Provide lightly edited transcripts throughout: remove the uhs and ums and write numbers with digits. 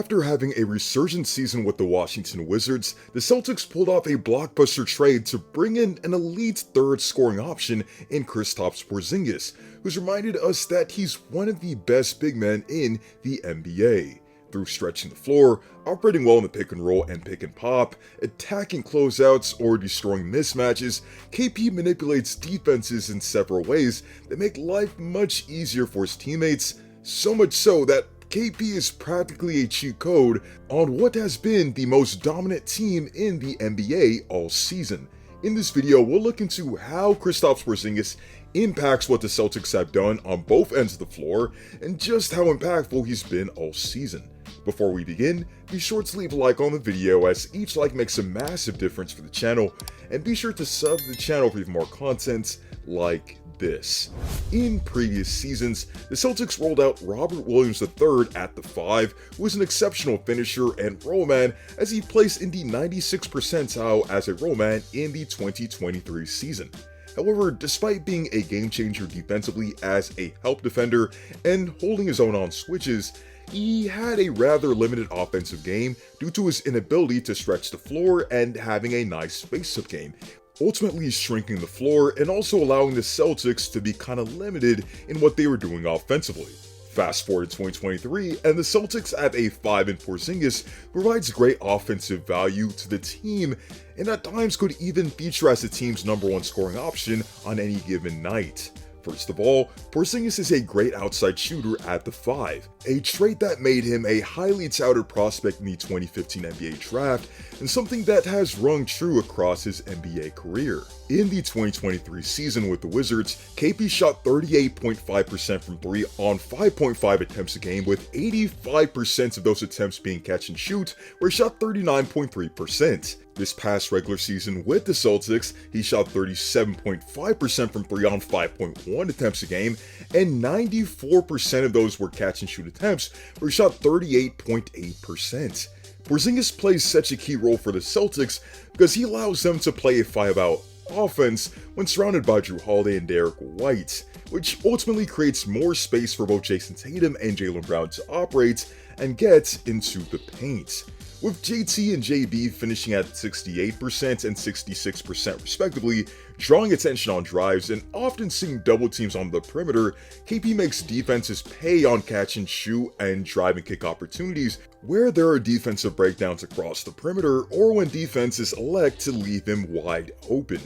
After having a resurgent season with the Washington Wizards, the Celtics pulled off a blockbuster trade to bring in an elite third scoring option in Kristaps Porzingis, who's reminded us that he's one of the best big men in the NBA. Through stretching the floor, operating well in the pick and roll and pick and pop, attacking closeouts, or destroying mismatches, KP manipulates defenses in several ways that make life much easier for his teammates, so much so that KP is practically a cheat code on what has been the most dominant team in the NBA all season. In this video, we'll look into how Kristaps Porzingis impacts what the Celtics have done on both ends of the floor and just how impactful he's been all season. Before we begin, be sure to leave a like on the video as each like makes a massive difference for the channel, and be sure to sub to the channel for even more content like this. In previous seasons, the Celtics rolled out Robert Williams III at the 5, who was an exceptional finisher and rollman as he placed in the 96th percentile as a rollman in the 2023 season. However, despite being a game changer defensively as a help defender and holding his own on switches, he had a rather limited offensive game due to his inability to stretch the floor and having a nice face-up game, ultimately shrinking the floor and also allowing the Celtics to be kind of limited in what they were doing offensively. Fast forward to 2023, and the Celtics have a 5 in Porzingis who provides great offensive value to the team and at times could even feature as the team's #1 scoring option on any given night. First of all, Porzingis is a great outside shooter at the 5, a trait that made him a highly touted prospect in the 2015 NBA draft and something that has rung true across his NBA career. In the 2023 season with the Wizards, KP shot 38.5% from 3 on 5.5 attempts a game, with 85% of those attempts being catch and shoot, where he shot 39.3%. This past regular season with the Celtics, he shot 37.5% from 3 on 5.1 attempts a game, and 94% of those were catch and shoot attempts, where he shot 38.8%. Porzingis plays such a key role for the Celtics because he allows them to play a 5-out offense when surrounded by Jrue Holiday and Derek White, which ultimately creates more space for both Jason Tatum and Jaylen Brown to operate and get into the paint. With JT and JB finishing at 68% and 66% respectively, drawing attention on drives and often seeing double teams on the perimeter, KP makes defenses pay on catch and shoot and drive and kick opportunities where there are defensive breakdowns across the perimeter or when defenses elect to leave him wide open.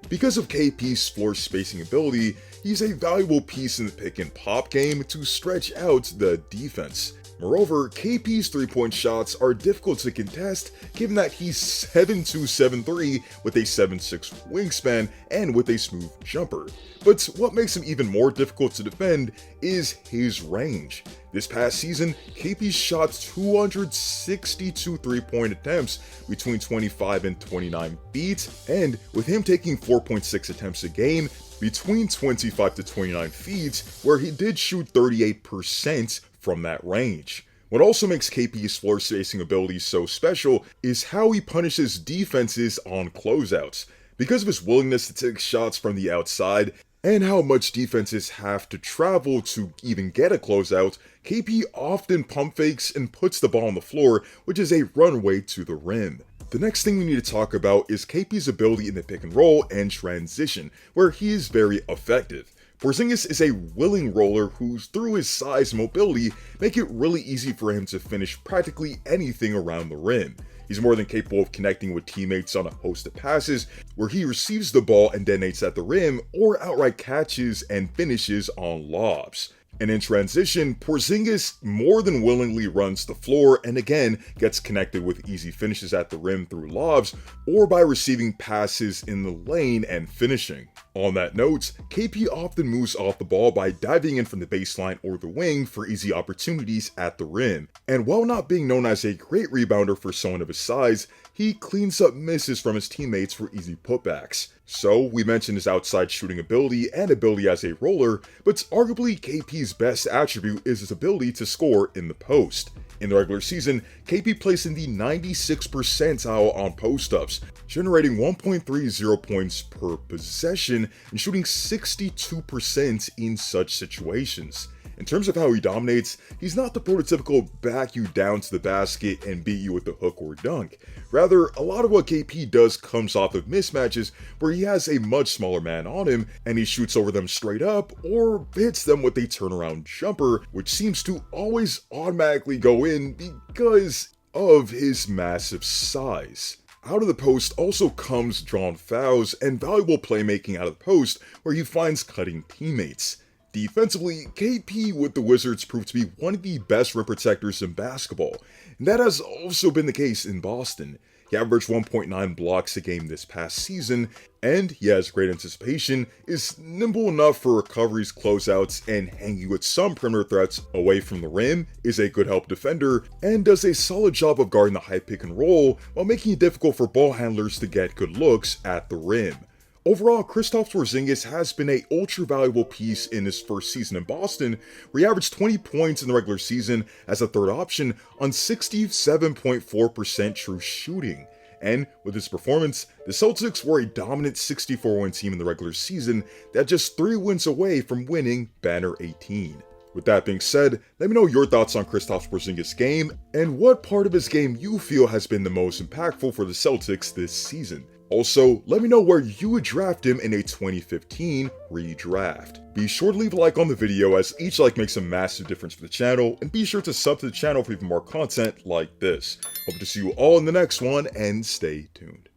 Because of KP's floor spacing ability, he's a valuable piece in the pick and pop game to stretch out the defense. Moreover, KP's 3-point shots are difficult to contest given that he's 7'2", 7'3", with a 7'6" wingspan and with a smooth jumper. But what makes him even more difficult to defend is his range. This past season, KP shot 262 3-point attempts between 25 and 29 feet, and with him taking 4.6 attempts a game between 25 to 29 feet, where he did shoot 38% from that range. What also makes KP's floor spacing ability so special is how he punishes defenses on closeouts. Because of his willingness to take shots from the outside and how much defenses have to travel to even get a closeout, KP often pump fakes and puts the ball on the floor, which is a runway to the rim. The next thing we need to talk about is KP's ability in the pick and roll and transition, where he is very effective. Porzingis is a willing roller who, through his size and mobility, make it really easy for him to finish practically anything around the rim. He's more than capable of connecting with teammates on a host of passes, where he receives the ball and detonates at the rim, or outright catches and finishes on lobs. And in transition, Porzingis more than willingly runs the floor and again gets connected with easy finishes at the rim through lobs or by receiving passes in the lane and finishing. On that note, KP often moves off the ball by diving in from the baseline or the wing for easy opportunities at the rim. And while not being known as a great rebounder for someone of his size, he cleans up misses from his teammates for easy putbacks. So, we mentioned his outside shooting ability and ability as a roller, but arguably KP's best attribute is his ability to score in the post. In the regular season, KP placed in the 96th percentile on post-ups, generating 1.30 points per possession and shooting 62% in such situations. In terms of how he dominates, he's not the prototypical back you down to the basket and beat you with the hook or dunk. Rather, a lot of what KP does comes off of mismatches where he has a much smaller man on him and he shoots over them straight up or hits them with a turnaround jumper, which seems to always automatically go in because of his massive size. Out of the post also comes drawn fouls and valuable playmaking out of the post where he finds cutting teammates. Defensively, KP with the Wizards proved to be one of the best rim protectors in basketball, and that has also been the case in Boston. He averaged 1.9 blocks a game this past season, and he has great anticipation, is nimble enough for recoveries, closeouts, and hanging with some perimeter threats away from the rim, is a good help defender, and does a solid job of guarding the high pick and roll while making it difficult for ball handlers to get good looks at the rim. Overall, Kristaps Porzingis has been an ultra-valuable piece in his first season in Boston, where he averaged 20 points in the regular season as a third option on 67.4% true shooting. And with his performance, the Celtics were a dominant 64-win team in the regular season that just 3 wins away from winning Banner 18. With that being said, let me know your thoughts on Kristaps Porzingis' game and what part of his game you feel has been the most impactful for the Celtics this season. Also, let me know where you would draft him in a 2015 redraft. Be sure to leave a like on the video as each like makes a massive difference for the channel, and be sure to sub to the channel for even more content like this. Hope to see you all in the next one, and stay tuned.